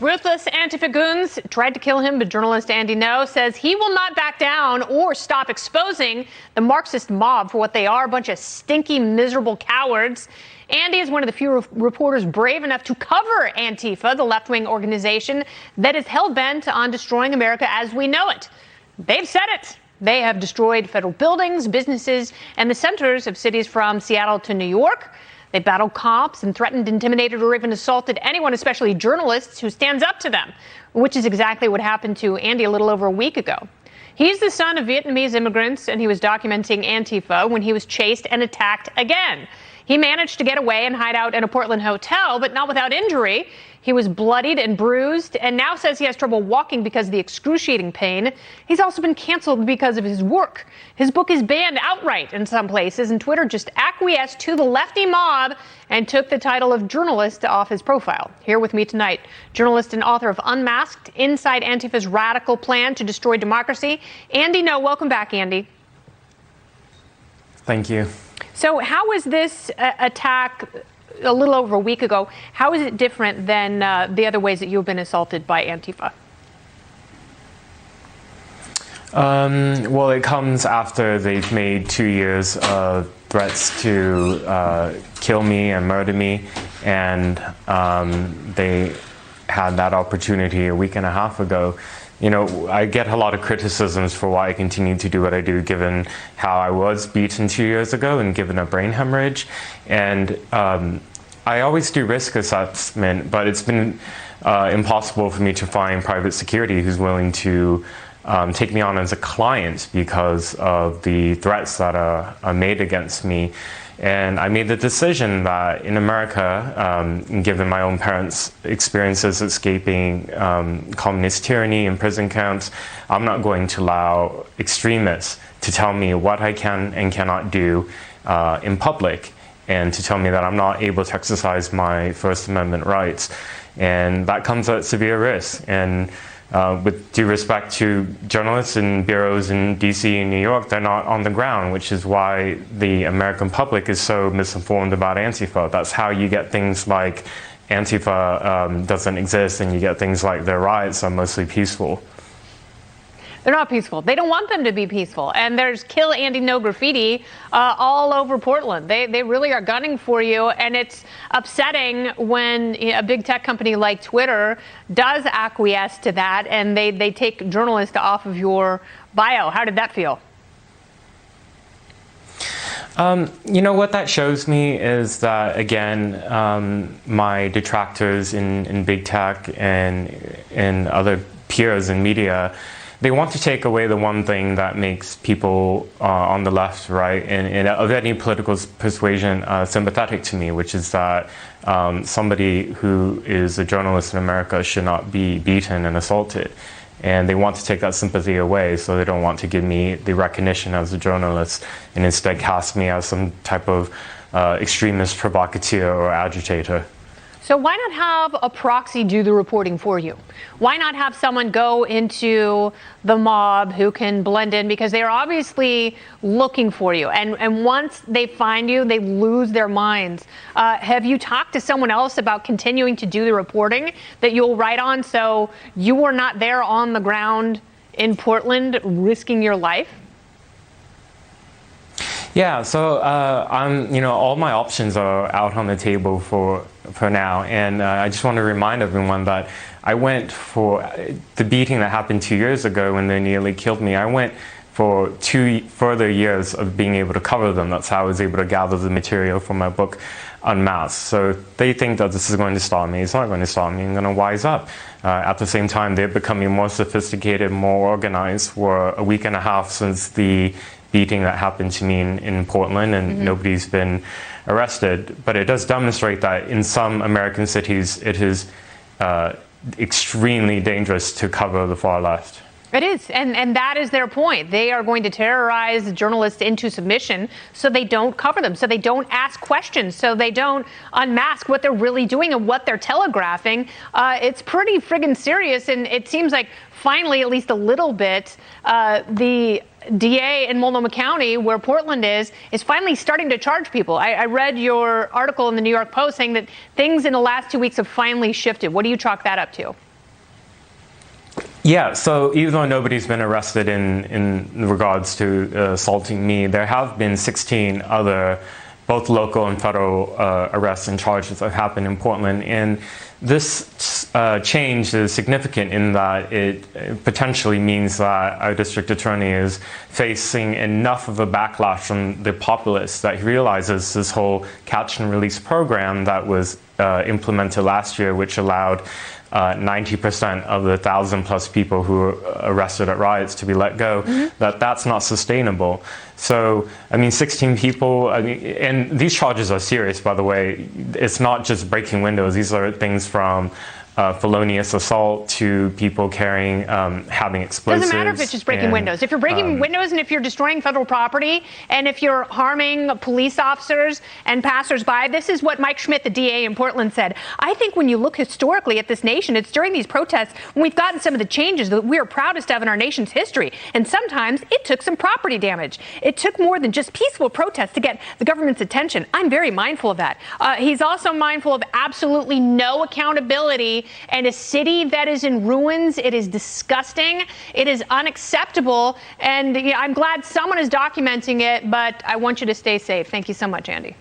Ruthless Antifa goons tried to kill him, but journalist Andy Ngo says he will not back down or stop exposing the Marxist mob for what they are, a bunch of stinky, miserable cowards. Andy is one of the few reporters brave enough to cover Antifa, the left-wing organization that is hell-bent on destroying America as we know it. They've said it. They have destroyed federal buildings, businesses, and the centers of cities from Seattle to New York. They battled cops and threatened, intimidated, or even assaulted anyone, especially journalists, who stands up to them, which is exactly what happened to Andy a little over a week ago. He's the son of Vietnamese immigrants, and he was documenting Antifa when he was chased and attacked again. He managed to get away and hide out in a Portland hotel, but not without injury. He was bloodied and bruised and now says he has trouble walking because of the excruciating pain. He's also been canceled because of his work. His book is banned outright in some places, and Twitter just acquiesced to the lefty mob and took the title of journalist off his profile. Here with me tonight, journalist and author of Unmasked, Inside Antifa's Radical Plan to Destroy Democracy, Andy Ngo. Welcome back, Andy. Thank you. So how is this attack a little over a week ago, how is it different than the other ways that you've been assaulted by Antifa? Well, it comes after they've made 2 years of threats to kill me and murder me, and they had that opportunity a week and a half ago. You know, I get a lot of criticisms for why I continue to do what I do, given how I was beaten 2 years ago and given a brain hemorrhage. And I always do risk assessment, but it's been impossible for me to find private security who's willing to take me on as a client because of the threats that are made against me. And I made the decision that in America, given my own parents' experiences escaping communist tyranny in prison camps, I'm not going to allow extremists to tell me what I can and cannot do in public, and to tell me that I'm not able to exercise my First Amendment rights. And that comes at severe risk. And with due respect to journalists and bureaus in DC and New York, they're not on the ground, which is why the American public is so misinformed about Antifa. That's how you get things like Antifa doesn't exist, and you get things like their riots are mostly peaceful. They're not peaceful. They don't want them to be peaceful. And there's Kill Andy Ngo graffiti all over Portland. They really are gunning for you. And it's upsetting when a big tech company like Twitter does acquiesce to that, and they take journalists off of your bio. How did that feel? You know, what that shows me is that, again, my detractors in big tech and other peers in media, they want to take away the one thing that makes people on the left, right, and of any political persuasion sympathetic to me, which is that somebody who is a journalist in America should not be beaten and assaulted. And they want to take that sympathy away, so they don't want to give me the recognition as a journalist and instead cast me as some type of extremist provocateur or agitator. So why not have a proxy do the reporting for you? Why not have someone go into the mob who can blend in? Because they're obviously looking for you. And once they find you, they lose their minds. Have you talked to someone else about continuing to do the reporting that you'll write on, so you are not there on the ground in Portland risking your life? Yeah, so all my options are out on the table for now, and I just want to remind everyone that I went for the beating that happened 2 years ago when they nearly killed me. I went for 2 further years of being able to cover them. That's how I was able to gather the material for my book, Unmasked. So they think that this is going to stop me. It's not going to stop me. I'm going to wise up. At the same time, they're becoming more sophisticated, more organized. We're a week and a half since the beating that happened to me in Portland, and nobody's been arrested. But it does demonstrate that in some American cities, it is extremely dangerous to cover the far left. It is, and that is their point. They are going to terrorize journalists into submission so they don't cover them, so they don't ask questions, so they don't unmask what they're really doing and what they're telegraphing. It's pretty friggin' serious, and it seems like finally, at least a little bit, the DA in Multnomah County, where Portland is finally starting to charge people. I read your article in the New York Post saying that things in the last 2 weeks have finally shifted. What do you chalk that up to? Yeah, so even though nobody's been arrested in regards to assaulting me, there have been 16 other, both local and federal arrests and charges that happened in Portland. And this change is significant in that it potentially means that our district attorney is facing enough of a backlash from the populace that he realizes this whole catch and release program that was implemented last year, which allowed 90% of the 1,000+ people who were arrested at riots to be let go, that's not sustainable. So, I mean, 16 people, and these charges are serious, by the way. It's not just breaking windows. These are things from felonious assault to people carrying, having explosives. Doesn't matter if it's just breaking windows. If you're breaking windows and if you're destroying federal property and if you're harming police officers and passersby, this is what Mike Schmidt, the DA in Portland, said. I think when you look historically at this nation, it's during these protests when we've gotten some of the changes that we are proudest of in our nation's history. And sometimes it took some property damage. It took more than just peaceful protests to get the government's attention. I'm very mindful of that. He's also mindful of absolutely no accountability and a city that is in ruins. It is disgusting. It is unacceptable. And I'm glad someone is documenting it, but I want you to stay safe. Thank you so much, Andy.